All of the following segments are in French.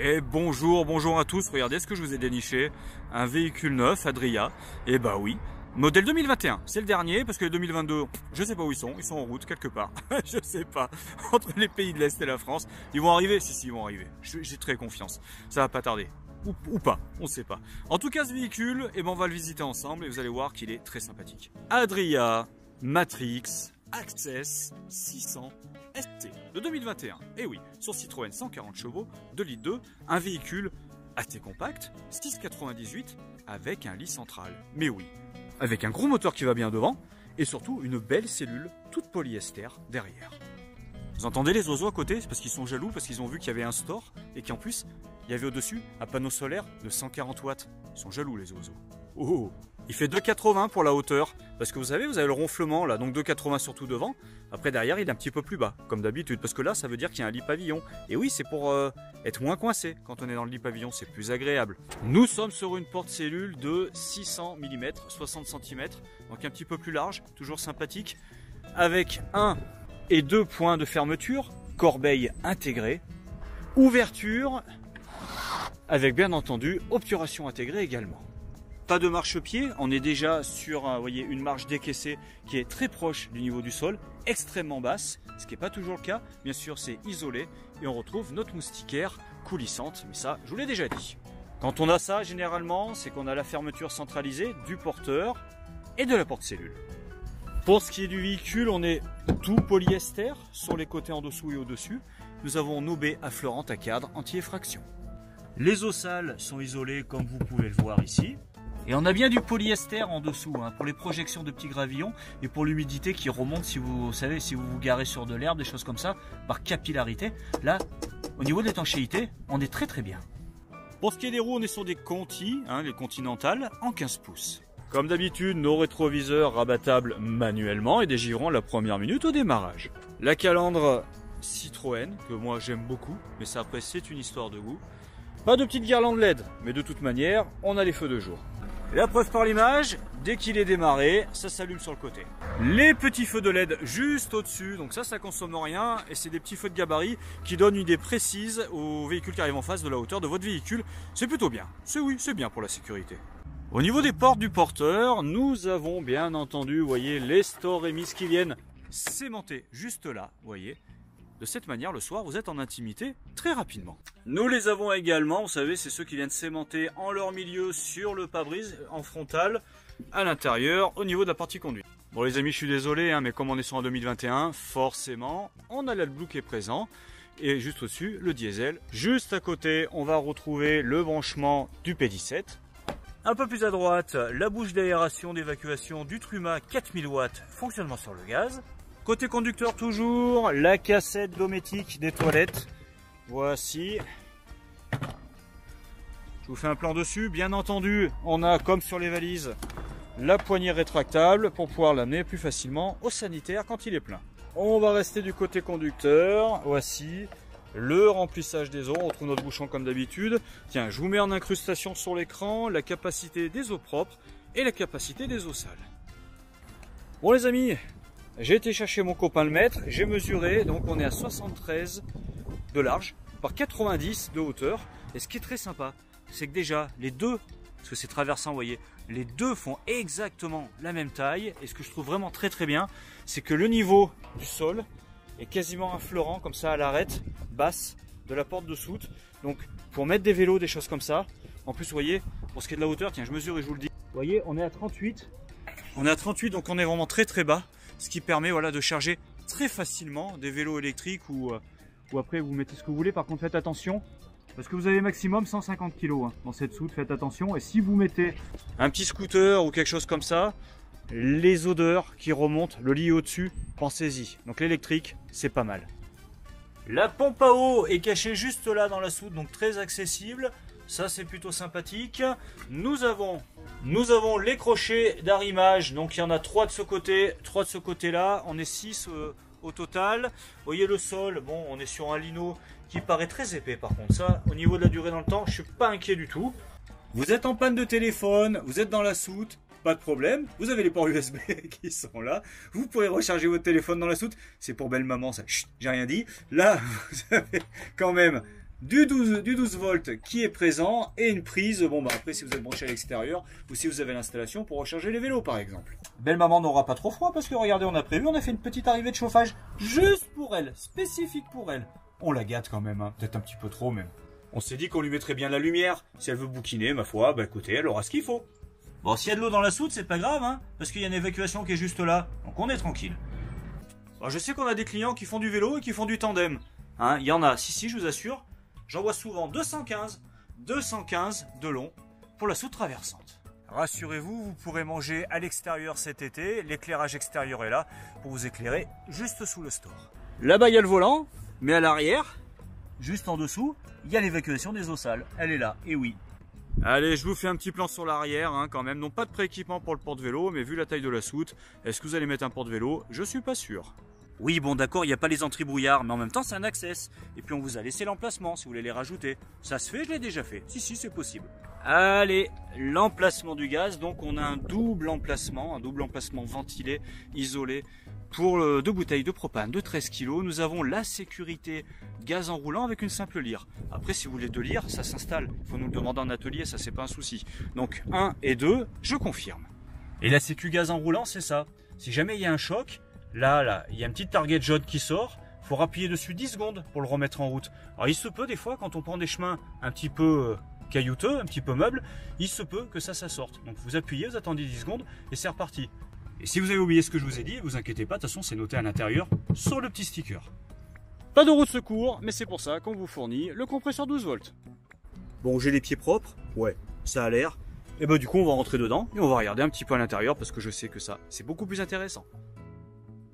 Et bonjour, bonjour à tous, regardez ce que je vous ai déniché, un véhicule neuf, Adria, et bah oui, modèle 2021, c'est le dernier, parce que les 2022, je sais pas où ils sont en route quelque part, je sais pas, entre les pays de l'Est et la France, ils vont arriver, si ils vont arriver, j'ai très confiance, ça va pas tarder, ou pas, on sait pas. En tout cas ce véhicule, eh ben, on va le visiter ensemble et vous allez voir qu'il est très sympathique. Adria Matrix Access 600 ST de 2021. Et oui, sur Citroën 140 chevaux, 2 litres 2, un véhicule assez compact, 6,98 avec un lit central. Mais oui, avec un gros moteur qui va bien devant et surtout une belle cellule toute polyester derrière. Vous entendez les oiseaux à côté? C'est parce qu'ils sont jaloux, parce qu'ils ont vu qu'il y avait un store et qu'en plus, il y avait au-dessus un panneau solaire de 140 watts. Ils sont jaloux les oiseaux. Oh, il fait 2,80 pour la hauteur, parce que vous savez, vous avez le ronflement là, donc 2,80 surtout devant. Après derrière, il est un petit peu plus bas, comme d'habitude, parce que là, ça veut dire qu'il y a un lit pavillon. Et oui, c'est pour être moins coincé quand on est dans le lit pavillon, c'est plus agréable. Nous sommes sur une porte-cellule de 600 mm, 60 cm, donc un petit peu plus large, toujours sympathique, avec 1 et 2 points de fermeture, corbeille intégrée, ouverture, avec bien entendu obturation intégrée également. Pas de marchepied, on est déjà sur voyez, une marche décaissée qui est très proche du niveau du sol, extrêmement basse, ce qui n'est pas toujours le cas. Bien sûr, c'est isolé et on retrouve notre moustiquaire coulissante, mais ça, je vous l'ai déjà dit. Quand on a ça, généralement, c'est qu'on a la fermeture centralisée du porteur et de la porte-cellule. Pour ce qui est du véhicule, on est tout polyester sur les côtés en dessous et au-dessus. Nous avons nos baies affleurantes à cadre anti-effraction. Les eaux sales sont isolées comme vous pouvez le voir ici. Et on a bien du polyester en dessous pour les projections de petits gravillons et pour l'humidité qui remonte si vous savez, si vous vous garez sur de l'herbe, des choses comme ça, par capillarité. Là, au niveau de l'étanchéité, on est très bien. Pour ce qui est des roues, on est sur des Conti, les Continentales, en 15 pouces. Comme d'habitude, nos rétroviseurs rabattables manuellement et des givrons à la première minute au démarrage. La calandre Citroën, que moi j'aime beaucoup, mais ça après c'est une histoire de goût. Pas de petite guirlande LED, mais de toute manière, on a les feux de jour. Et la preuve par l'image, dès qu'il est démarré, ça s'allume sur le côté. Les petits feux de LED juste au-dessus, donc ça consomme rien et c'est des petits feux de gabarit qui donnent une idée précise au véhicule qui arrive en face de la hauteur de votre véhicule. C'est plutôt bien, c'est bien pour la sécurité. Au niveau des portes du porteur, nous avons bien entendu, vous voyez, les stores émises qui viennent s'aimanter juste là, vous voyez. De cette manière, le soir, vous êtes en intimité très rapidement. Nous les avons également, vous savez, c'est ceux qui viennent s'aimanter en leur milieu sur le pare-brise, en frontal, à l'intérieur, au niveau de la partie conduite. Bon les amis, je suis désolé, mais comme on est sur un 2021, forcément, on a l'AdBlue qui est présent. Et juste au-dessus, le diesel. Juste à côté, on va retrouver le branchement du P17. Un peu plus à droite, la bouche d'aération d'évacuation du Truma 4000 watts, fonctionnement sur le gaz. Côté conducteur toujours, la cassette dométique des toilettes. Voici. Je vous fais un plan dessus. Bien entendu, on a comme sur les valises, la poignée rétractable pour pouvoir l'amener plus facilement au sanitaire quand il est plein. On va rester du côté conducteur. Voici le remplissage des eaux. On retrouve notre bouchon comme d'habitude. Tiens, je vous mets en incrustation sur l'écran la capacité des eaux propres et la capacité des eaux sales. Bon les amis, j'ai été chercher mon copain le mètre, j'ai mesuré, donc on est à 73 de large par 90 de hauteur. Et ce qui est très sympa, c'est que déjà les deux, parce que c'est traversant, vous voyez, les deux font exactement la même taille. Et ce que je trouve vraiment très bien, c'est que le niveau du sol est quasiment affleurant comme ça à l'arête basse de la porte de soute. Donc pour mettre des vélos, des choses comme ça. En plus, vous voyez, pour ce qui est de la hauteur, tiens, je mesure et je vous le dis. Vous voyez, on est à 38. On est à 38, donc on est vraiment très bas. Ce qui permet voilà, de charger très facilement des vélos électriques ou après vous mettez ce que vous voulez. Par contre faites attention parce que vous avez maximum 150 kg dans cette soute, faites attention. Et si vous mettez un petit scooter ou quelque chose comme ça, les odeurs qui remontent, le lit au-dessus, pensez-y. Donc l'électrique c'est pas mal. La pompe à eau est cachée juste là dans la soute, donc très accessible. Ça c'est plutôt sympathique. Nous avons les crochets d'arrimage, donc il y en a 3 de ce côté, 3 de ce côté là, on est 6 au total. Vous voyez le sol, bon on est sur un lino qui paraît très épais par contre, ça au niveau de la durée dans le temps, je suis pas inquiet du tout. Vous êtes en panne de téléphone, vous êtes dans la soute, pas de problème, vous avez les ports USB qui sont là, vous pourrez recharger votre téléphone dans la soute, c'est pour belle maman ça, chut, j'ai rien dit. Là vous avez quand même du 12 volts qui est présent et une prise, bon bah après si vous êtes branché à l'extérieur ou si vous avez l'installation pour recharger les vélos par exemple. Belle maman n'aura pas trop froid parce que regardez, on a fait une petite arrivée de chauffage juste pour elle, spécifique pour elle. On la gâte quand même, hein, peut-être un petit peu trop même. On s'est dit qu'on lui mettrait bien la lumière. Si elle veut bouquiner, ma foi, bah écoutez, elle aura ce qu'il faut. Bon, s'il y a de l'eau dans la soute, c'est pas grave, hein, parce qu'il y a une évacuation qui est juste là, donc on est tranquille. Bon, je sais qu'on a des clients qui font du vélo et qui font du tandem. Hein, il y en a, si, je vous assure. J'en vois souvent 215 de long pour la soute traversante. Rassurez-vous, vous pourrez manger à l'extérieur cet été. L'éclairage extérieur est là pour vous éclairer juste sous le store. Là-bas, il y a le volant, mais à l'arrière, juste en dessous, il y a l'évacuation des eaux sales. Elle est là, et oui. Allez, je vous fais un petit plan sur l'arrière, hein, quand même. Non, pas de prééquipement pour le porte-vélo, mais vu la taille de la soute, est-ce que vous allez mettre un porte-vélo? Je suis pas sûr. Oui, bon d'accord, il n'y a pas les entrées-brouillards, mais en même temps c'est un access. Et puis on vous a laissé l'emplacement si vous voulez les rajouter. Ça se fait, je l'ai déjà fait. Si, c'est possible. Allez, l'emplacement du gaz. Donc on a un double emplacement ventilé, isolé, pour 2 bouteilles de propane de 13 kg. Nous avons la sécurité gaz enroulant avec une simple lyre. Après, si vous voulez 2 lyres, ça s'installe. Il faut nous le demander en atelier, ça c'est pas un souci. Donc 1 et 2, je confirme. Et la sécu gaz enroulant, c'est ça. Si jamais il y a un choc, là, il y a une petite target jaune qui sort. Il faut appuyer dessus 10 secondes pour le remettre en route. Alors il se peut des fois, quand on prend des chemins un petit peu caillouteux, un petit peu meubles, il se peut que ça sorte. Donc vous appuyez, vous attendez 10 secondes et c'est reparti. Et si vous avez oublié ce que je vous ai dit, vous inquiétez pas, de toute façon c'est noté à l'intérieur sur le petit sticker. Pas de roue de secours, mais c'est pour ça qu'on vous fournit le compresseur 12 volts. Bon, j'ai les pieds propres, ouais, ça a l'air. Et bah du coup on va rentrer dedans et on va regarder un petit peu à l'intérieur parce que je sais que ça, c'est beaucoup plus intéressant.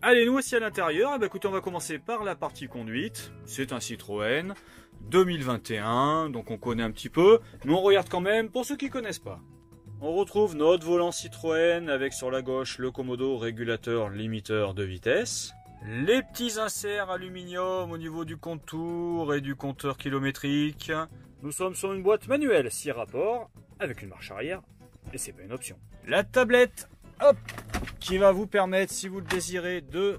Allez, nous aussi à l'intérieur, eh ben, écoutez, on va commencer par la partie conduite. C'est un Citroën 2021, donc on connaît un petit peu, mais on regarde quand même pour ceux qui connaissent pas. On retrouve notre volant Citroën avec sur la gauche le commodo régulateur limiteur de vitesse. Les petits inserts aluminium au niveau du contour et du compteur kilométrique. Nous sommes sur une boîte manuelle 6 rapports avec une marche arrière et c'est pas une option. La tablette, hop, qui va vous permettre, si vous le désirez, de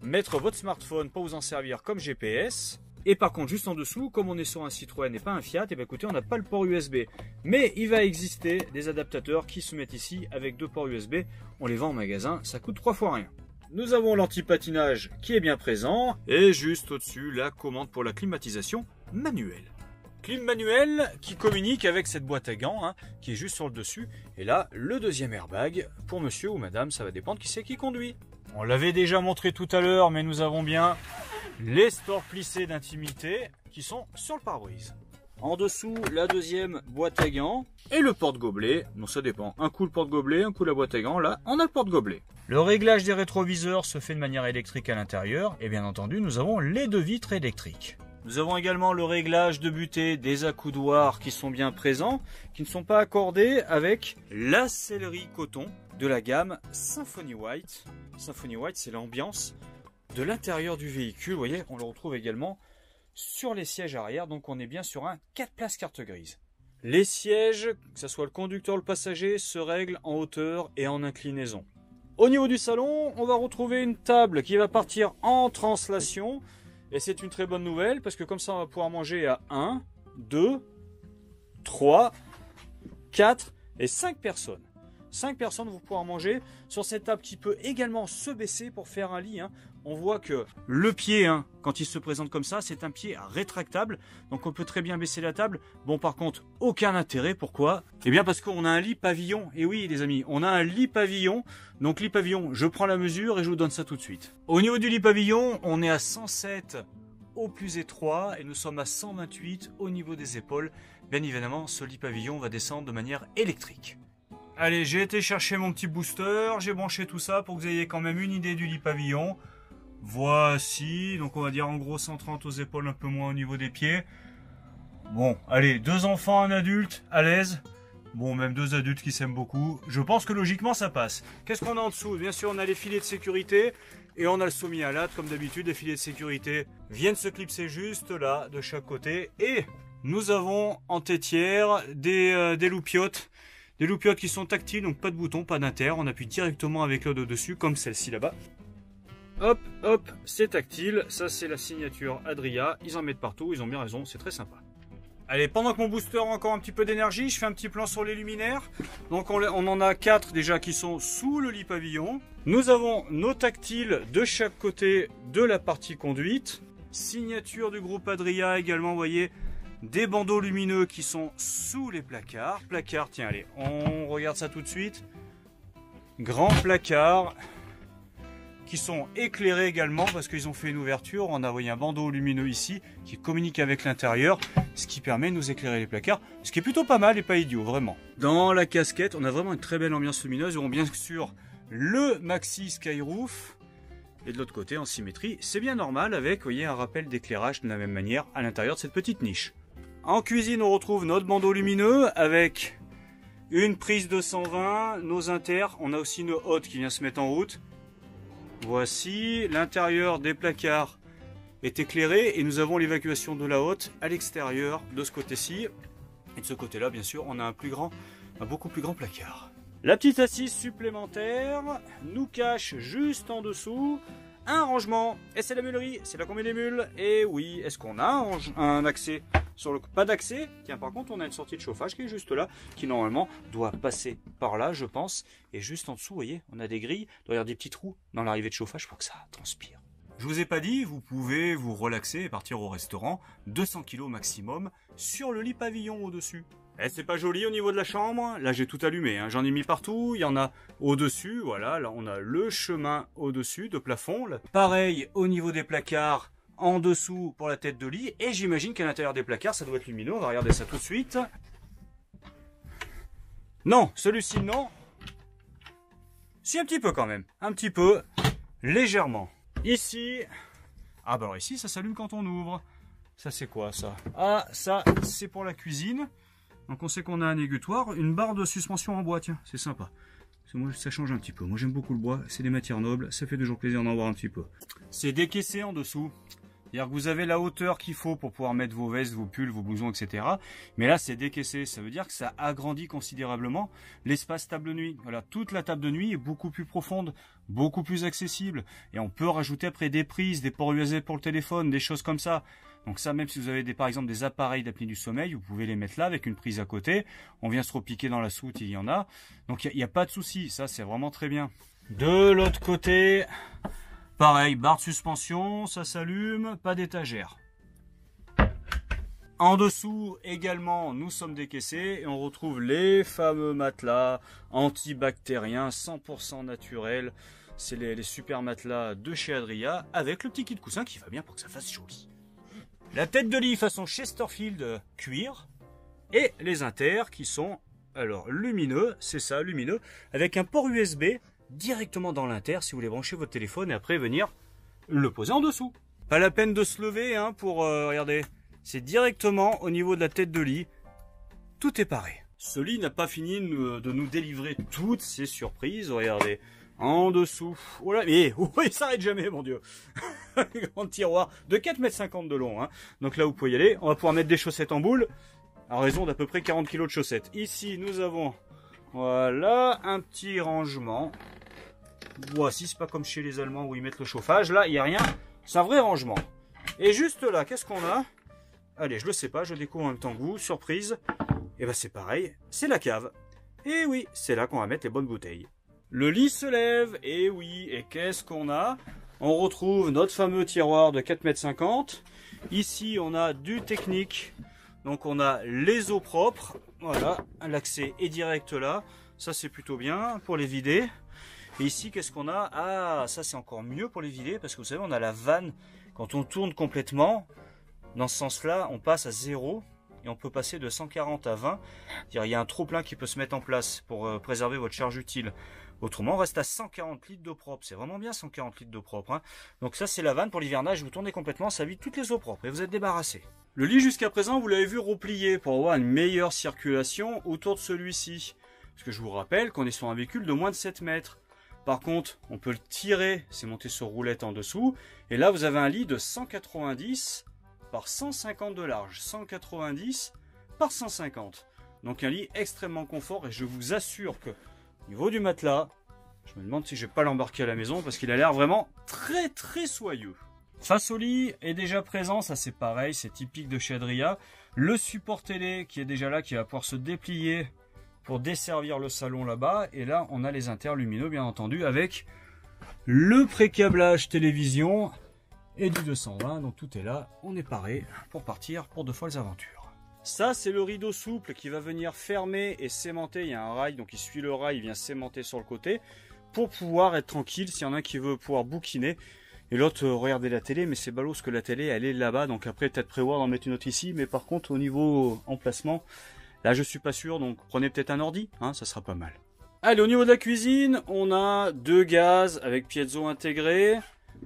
mettre votre smartphone pour vous en servir comme GPS. Et par contre, juste en dessous, comme on est sur un Citroën et pas un Fiat, et bien écoutez, on n'a pas le port USB. Mais il va exister des adaptateurs qui se mettent ici avec 2 ports USB. On les vend en magasin, ça coûte 3 fois rien. Nous avons l'anti-patinage qui est bien présent. Et juste au-dessus, la commande pour la climatisation manuelle. Clim manuelle qui communique avec cette boîte à gants, hein, qui est juste sur le dessus. Et là, le deuxième airbag pour monsieur ou madame, ça va dépendre qui c'est qui conduit. On l'avait déjà montré tout à l'heure, mais nous avons bien les stores plissés d'intimité qui sont sur le pare-brise. En dessous, la deuxième boîte à gants et le porte-gobelet. Non, ça dépend. Un coup le porte-gobelet, un coup la boîte à gants. Là, on a le porte-gobelet. Le réglage des rétroviseurs se fait de manière électrique à l'intérieur. Et bien entendu, nous avons les 2 vitres électriques. Nous avons également le réglage de butée des accoudoirs qui sont bien présents, qui ne sont pas accordés avec la sellerie coton de la gamme Symphony White. Symphony White, c'est l'ambiance de l'intérieur du véhicule. Vous voyez, on le retrouve également sur les sièges arrière. Donc on est bien sur un 4 places carte grise. Les sièges, que ce soit le conducteur ou le passager, se règlent en hauteur et en inclinaison. Au niveau du salon, on va retrouver une table qui va partir en translation. Et c'est une très bonne nouvelle parce que comme ça on va pouvoir manger à 1, 2, 3, 4 et 5 personnes. 5 personnes vont pouvoir manger sur cette table qui peut également se baisser pour faire un lit. Hein. On voit que le pied, hein, quand il se présente comme ça, c'est un pied rétractable. Donc on peut très bien baisser la table. Bon, par contre, aucun intérêt. Pourquoi? Eh bien parce qu'on a un lit pavillon. Et oui les amis, on a un lit pavillon. Donc lit pavillon, je prends la mesure et je vous donne ça tout de suite. Au niveau du lit pavillon, on est à 107 au plus étroit et nous sommes à 128 au niveau des épaules. Bien évidemment, ce lit pavillon va descendre de manière électrique. Allez, j'ai été chercher mon petit booster, j'ai branché tout ça pour que vous ayez quand même une idée du lit pavillon. Voici, donc on va dire en gros 130 aux épaules, un peu moins au niveau des pieds. Bon, allez, 2 enfants, un adulte, à l'aise. Bon, même 2 adultes qui s'aiment beaucoup. Je pense que logiquement ça passe. Qu'est-ce qu'on a en dessous? Bien sûr, on a les filets de sécurité et on a le sommier à latte. Comme d'habitude, les filets de sécurité viennent se clipser juste là, de chaque côté. Et nous avons en tétière des loupiottes. Des loupiottes qui sont tactiles, donc pas de bouton, pas d'inter. On appuie directement avec le dos dessus, comme celle-ci là-bas. Hop, hop, c'est tactile. Ça, c'est la signature Adria. Ils en mettent partout, ils ont bien raison, c'est très sympa. Allez, pendant que mon booster a encore un petit peu d'énergie, je fais un petit plan sur les luminaires. Donc on en a 4 déjà qui sont sous le lit pavillon. Nous avons nos tactiles de chaque côté de la partie conduite. Signature du groupe Adria également, vous voyez, des bandeaux lumineux qui sont sous les placards. Placard, tiens, allez, on regarde ça tout de suite. Grand placard qui sont éclairés également parce qu'ils ont fait une ouverture. On a voyé un bandeau lumineux ici qui communique avec l'intérieur, ce qui permet de nous éclairer les placards, ce qui est plutôt pas mal et pas idiot, vraiment. Dans la casquette, on a vraiment une très belle ambiance lumineuse. Nous avons bien sûr le Maxi Skyroof. Et de l'autre côté, en symétrie, c'est bien normal avec, vous voyez, un rappel d'éclairage de la même manière à l'intérieur de cette petite niche. En cuisine, on retrouve notre bandeau lumineux avec une prise de 120, nos inters. On a aussi nos hottes qui vient se mettre en route. Voici, l'intérieur des placards est éclairé et nous avons l'évacuation de la hotte à l'extérieur de ce côté-ci. Et de ce côté-là, bien sûr, on a un beaucoup plus grand placard. La petite assise supplémentaire nous cache juste en dessous un rangement. Et c'est la mulerie, c'est là qu'on met les mules. Et oui, est-ce qu'on a un accès sur le... Pas d'accès. Tiens, par contre, on a une sortie de chauffage qui est juste là, qui normalement doit passer par là, je pense. Et juste en dessous, vous voyez, on a des grilles. Il doit y avoir des petits trous dans l'arrivée de chauffage pour que ça transpire. Je vous ai pas dit, vous pouvez vous relaxer et partir au restaurant, 200 kg maximum, sur le lit pavillon au-dessus. Eh, c'est pas joli au niveau de la chambre, là j'ai tout allumé, hein. J'en ai mis partout, il y en a au-dessus, voilà, là on a le chemin au-dessus de plafond. Là. Pareil au niveau des placards, en dessous pour la tête de lit, et j'imagine qu'à l'intérieur des placards ça doit être lumineux, on va regarder ça tout de suite. Non, celui-ci non. Si, un petit peu quand même, un petit peu, légèrement. Ici, ah bah alors ici ça s'allume quand on ouvre. Ça c'est quoi ça? Ah ça c'est pour la cuisine. Donc on sait qu'on a un égouttoir, une barre de suspension en bois, tiens, c'est sympa. Parce que moi ça change un petit peu. Moi j'aime beaucoup le bois, c'est des matières nobles, ça fait toujours plaisir d'en avoir un petit peu. C'est décaissé en dessous. C'est-à-dire que vous avez la hauteur qu'il faut pour pouvoir mettre vos vestes, vos pulls, vos blousons, etc. Mais là c'est décaissé, ça veut dire que ça agrandit considérablement l'espace table de nuit. Voilà, toute la table de nuit est beaucoup plus profonde, beaucoup plus accessible. Et on peut rajouter après des prises, des ports USB pour le téléphone, des choses comme ça. Donc ça, même si vous avez par exemple des appareils d'apnée du sommeil, vous pouvez les mettre là avec une prise à côté. On vient se repiquer dans la soute, il y en a. Donc il n'y a pas de souci, ça c'est vraiment très bien. De l'autre côté, pareil, barre de suspension, ça s'allume, pas d'étagère. En dessous également, nous sommes décaissés et on retrouve les fameux matelas antibactériens 100% naturels. C'est les super matelas de chez Adria avec le petit kit coussin qui va bien pour que ça fasse joli. La tête de lit façon Chesterfield cuir et les inters qui sont alors lumineux, c'est ça, lumineux, avec un port USB directement dans l'inter si vous voulez brancher votre téléphone et après venir le poser en dessous. Pas la peine de se lever hein, pour regardez, c'est directement au niveau de la tête de lit, tout est pareil. Ce lit n'a pas fini de nous délivrer toutes ces surprises, regardez. En dessous, oh là, mais oh, il s'arrête jamais, mon Dieu. Grand tiroir de 4,50 m de long. Hein. Donc là, vous pouvez y aller. On va pouvoir mettre des chaussettes en boule, à raison d'à peu près 40 kg de chaussettes. Ici, nous avons, voilà, un petit rangement. Voici, c'est pas comme chez les Allemands où ils mettent le chauffage. Là, il n'y a rien. C'est un vrai rangement. Et juste là, qu'est-ce qu'on a? Allez, je le sais pas, je découvre en même temps que vous. Surprise. Et ben c'est pareil, c'est la cave. Et oui, c'est là qu'on va mettre les bonnes bouteilles. Le lit se lève, et oui, et qu'est-ce qu'on a? On retrouve notre fameux tiroir de 4,50 m. Ici, on a du technique. Donc, on a les eaux propres. Voilà, l'accès est direct là. Ça, c'est plutôt bien pour les vider. Et ici, qu'est-ce qu'on a? Ah, ça, c'est encore mieux pour les vider parce que vous savez, on a la vanne. Quand on tourne complètement, dans ce sens-là, on passe à 0. Et on peut passer de 140 à 20. Il y a un trop-plein qui peut se mettre en place pour préserver votre charge utile. Autrement, on reste à 140 litres d'eau propre. C'est vraiment bien 140 litres d'eau propre. Hein. Donc ça, c'est la vanne pour l'hivernage. Vous tournez complètement, ça vide toutes les eaux propres et vous êtes débarrassé. Le lit, jusqu'à présent, vous l'avez vu replié pour avoir une meilleure circulation autour de celui-ci. Parce que je vous rappelle qu'on est sur un véhicule de moins de 7 mètres. Par contre, on peut le tirer, c'est monté sur roulette en dessous. Et là, vous avez un lit de 190 par 150 de large. 190 par 150. Donc un lit extrêmement confort et je vous assure que au niveau du matelas, je me demande si je vais pas l'embarquer à la maison parce qu'il a l'air vraiment très très soyeux. Face au lit est déjà présent, ça c'est pareil, c'est typique de chez Adria. Le support télé qui est déjà là, qui va pouvoir se déplier pour desservir le salon là-bas. Et là, on a les interlumineux, bien entendu, avec le pré-câblage télévision et du 220. Donc tout est là, on est paré pour partir pour de folles aventures. Ça, c'est le rideau souple qui va venir fermer et cémenter. Il y a un rail, donc il suit le rail, il vient cémenter sur le côté pour pouvoir être tranquille s'il y en a un qui veut pouvoir bouquiner. Et l'autre, regardez la télé, mais c'est ballot parce que la télé, elle est là-bas. Donc après, peut-être prévoir d'en mettre une autre ici. Mais par contre, au niveau emplacement, là, je suis pas sûr. Donc prenez peut-être un ordi, hein, ça sera pas mal. Allez, au niveau de la cuisine, on a 2 gaz avec piezo intégré.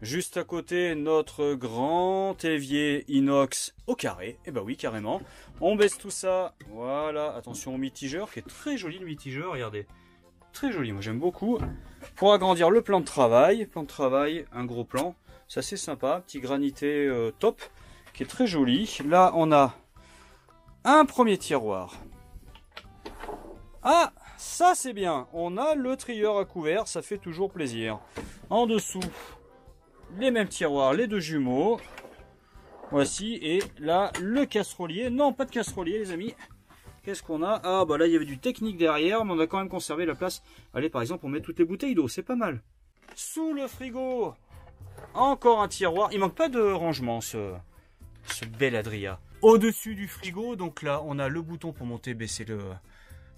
Juste à côté, notre grand évier inox au carré. Et bah oui, carrément. On baisse tout ça. Voilà, attention au mitigeur, qui est très joli le mitigeur, regardez. Très joli, moi j'aime beaucoup. Pour agrandir le plan de travail, un gros plan, c'est assez sympa, petit granité top, qui est très joli. Là on a un premier tiroir. Ah, ça c'est bien, on a le trieur à couvert, ça fait toujours plaisir. En dessous, les mêmes tiroirs, les 2 jumeaux. Voici, et là le casserolier, non pas de casserolier les amis. Qu'est-ce qu'on a? Ah bah là il y avait du technique derrière, mais on a quand même conservé la place. Allez, par exemple on met toutes les bouteilles d'eau, c'est pas mal. Sous le frigo, encore un tiroir. Il manque pas de rangement ce bel Adria. Au-dessus du frigo, donc là on a le bouton pour monter, baisser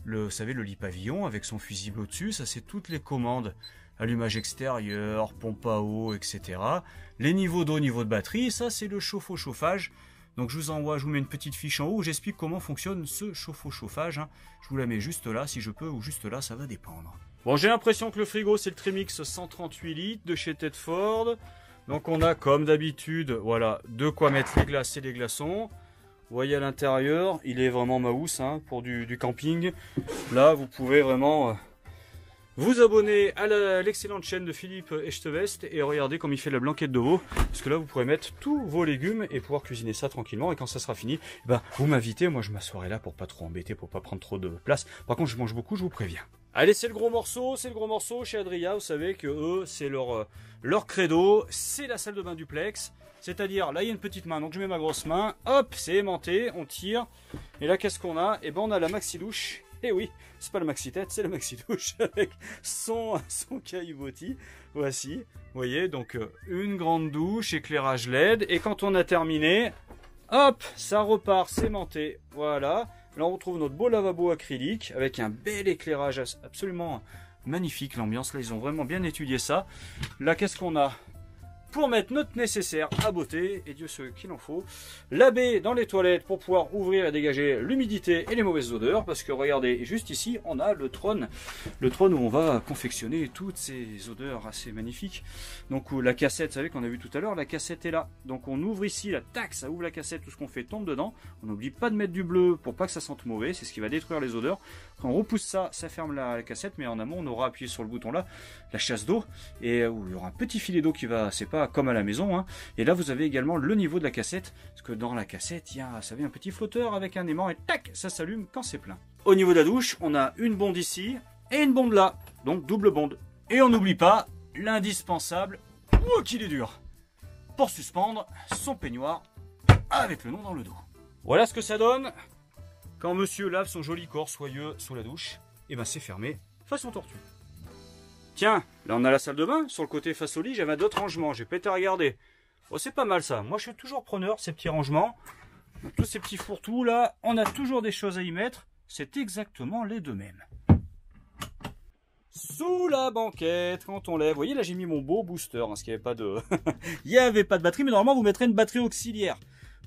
vous savez, le lit pavillon avec son fusible au-dessus. Ça c'est toutes les commandes. Allumage extérieur, pompe à eau, etc. Les niveaux d'eau, niveau de batterie, ça c'est le chauffe-eau-chauffage. Donc je vous mets une petite fiche en haut où j'explique comment fonctionne ce chauffe-eau-chauffage. Hein. Je vous la mets juste là si je peux, ou juste là, ça va dépendre. Bon, j'ai l'impression que le frigo c'est le Trimix 138 litres de chez Tedford. Donc on a comme d'habitude, voilà, de quoi mettre les glaces et les glaçons. Vous voyez à l'intérieur, il est vraiment maousse hein, pour du camping. Là vous pouvez vraiment... vous abonnez à l'excellente chaîne de Philippe Echtevest et regardez comme il fait la blanquette de veau. Parce que là, vous pourrez mettre tous vos légumes et pouvoir cuisiner ça tranquillement. Et quand ça sera fini, ben, vous m'invitez. Moi, je m'assoirai là pour pas trop embêter, pour pas prendre trop de place. Par contre, je mange beaucoup, je vous préviens. Allez, c'est le gros morceau chez Adria. Vous savez que eux, c'est leur credo. C'est la salle de bain duplex. C'est-à-dire, là, il y a une petite main. Donc, je mets ma grosse main. Hop, c'est aimanté. On tire. Et là, qu'est-ce qu'on a? Eh ben, on a la maxi douche. Et oui, c'est pas le maxi tête, c'est le maxi douche avec son caillebotis. Voici, vous voyez, donc une grande douche, éclairage LED. Et quand on a terminé, hop, ça repart sémenté. Voilà, là on retrouve notre beau lavabo acrylique avec un bel éclairage absolument magnifique. L'ambiance, là ils ont vraiment bien étudié ça. Là, qu'est-ce qu'on a? Pour mettre notre nécessaire à beauté, et Dieu sait qu'il en faut, la baie dans les toilettes pour pouvoir ouvrir et dégager l'humidité et les mauvaises odeurs, parce que regardez, juste ici, on a le trône où on va confectionner toutes ces odeurs assez magnifiques. Donc la cassette, vous savez qu'on a vu tout à l'heure, la cassette est là. Donc on ouvre ici, la tac, ça ouvre la cassette, tout ce qu'on fait tombe dedans. On n'oublie pas de mettre du bleu pour pas que ça sente mauvais, c'est ce qui va détruire les odeurs. Quand on repousse ça, ça ferme la cassette, mais en amont, on aura appuyé sur le bouton là, la chasse d'eau, et où il y aura un petit filet d'eau qui va, c'est pas comme à la maison, hein. Et là vous avez également le niveau de la cassette, parce que dans la cassette il y a, vous savez, un petit flotteur avec un aimant et tac, ça s'allume quand c'est plein. Au niveau de la douche, on a une bonde ici et une bonde là, donc double bonde. Et on n'oublie pas l'indispensable, qu'il est dur, pour suspendre son peignoir avec le nom dans le dos. Voilà ce que ça donne quand monsieur lave son joli corps soyeux sous la douche. Et ben c'est fermé façon tortue. Tiens, là on a la salle de bain, sur le côté face au lit, j'avais d'autres rangements, j'ai pété à regarder. Oh, c'est pas mal ça, moi je suis toujours preneur de ces petits rangements. Tous ces petits fourre-tout là, on a toujours des choses à y mettre, c'est exactement les deux mêmes. Sous la banquette, quand on lève, vous voyez là j'ai mis mon beau booster, hein, parce qu'il n'y avait pas de... il n'y avait pas de batterie, mais normalement vous mettrez une batterie auxiliaire.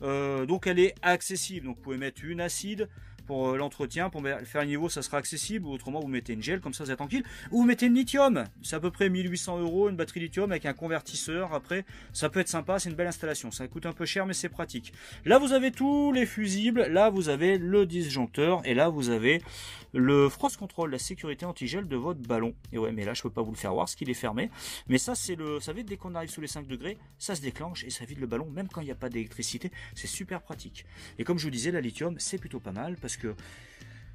Donc elle est accessible, donc vous pouvez mettre une acide pour l'entretien, pour faire un niveau ça sera accessible, ou autrement vous mettez une gel, comme ça vous êtes tranquille, ou vous mettez une lithium, c'est à peu près 1800 €, une batterie lithium avec un convertisseur, après ça peut être sympa, c'est une belle installation, ça coûte un peu cher mais c'est pratique. Là vous avez tous les fusibles, là vous avez le disjoncteur, et là vous avez le frost control, la sécurité anti-gel de votre ballon. Et ouais, mais là je peux pas vous le faire voir parce qu'il est fermé, mais ça c'est le, vous savez, dès qu'on arrive sous les 5 degrés, ça se déclenche et ça vide le ballon même quand il n'y a pas d'électricité, c'est super pratique. Et comme je vous disais, la lithium c'est plutôt pas mal parce que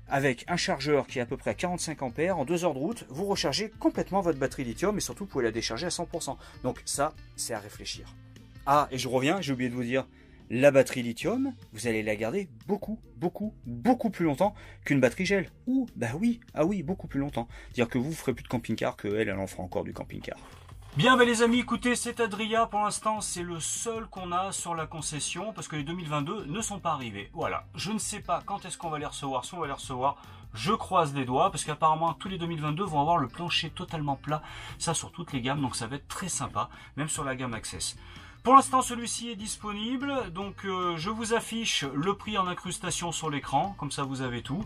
avec un chargeur qui est à peu près à 45 ampères, en 2 heures de route, vous rechargez complètement votre batterie lithium et surtout vous pouvez la décharger à 100%. Donc ça, c'est à réfléchir. Ah, et je reviens, j'ai oublié de vous dire, la batterie lithium, vous allez la garder beaucoup plus longtemps qu'une batterie gel. Ouh, bah oui, ah oui, beaucoup plus longtemps. C'est-à-dire que vous ferez plus de camping-car, qu'elle en fera encore du camping-car. Bien, bah les amis, écoutez, cet Adria, pour l'instant, c'est le seul qu'on a sur la concession, parce que les 2022 ne sont pas arrivés. Voilà, je ne sais pas quand est-ce qu'on va les recevoir, si on va les recevoir, je croise les doigts, parce qu'apparemment, tous les 2022 vont avoir le plancher totalement plat, ça sur toutes les gammes, donc ça va être très sympa, même sur la gamme Access. Pour l'instant, celui-ci est disponible, donc je vous affiche le prix en incrustation sur l'écran, comme ça vous avez tout.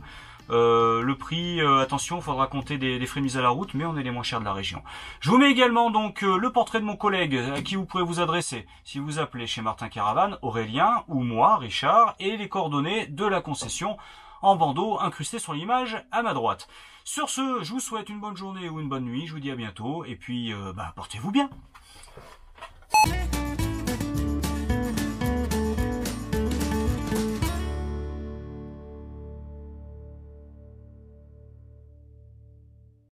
Le prix, attention, il faudra compter des frais de mise à la route, mais on est les moins chers de la région. Je vous mets également donc le portrait de mon collègue à qui vous pourrez vous adresser si vous appelez chez Martin Caravane, Aurélien ou moi, Richard, et les coordonnées de la concession en bandeau incrusté sur l'image à ma droite. Sur ce, je vous souhaite une bonne journée ou une bonne nuit, je vous dis à bientôt, et puis portez-vous bien.